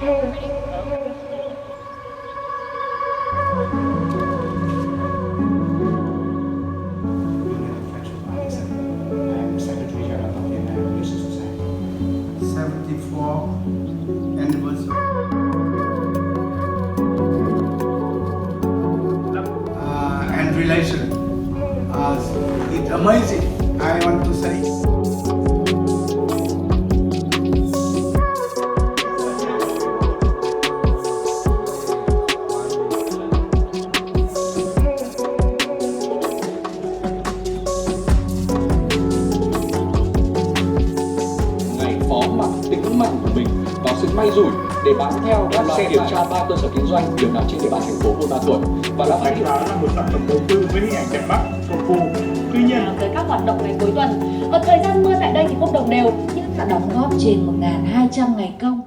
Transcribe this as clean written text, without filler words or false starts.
I'm Secretary General of the Vietnam Society. 74 anniversary. And relation. It's amazing, I want to say. Phó mặc tính mạng của mình vào sự may rủi để bám theo các xe kiểm tra 3 cơ sở kinh doanh điểm nằm trên địa bàn thành phố Buôn Ma Thuột và đã phát hiện đó là một sản phẩm đầu tư với hình ảnh đẹp mắt, công phu. Tuy nhiên, tới các hoạt động ngày cuối tuần, thời gian mưa tại đây thì không đồng đều nhưng đã đóng góp trên 1.200 ngày công.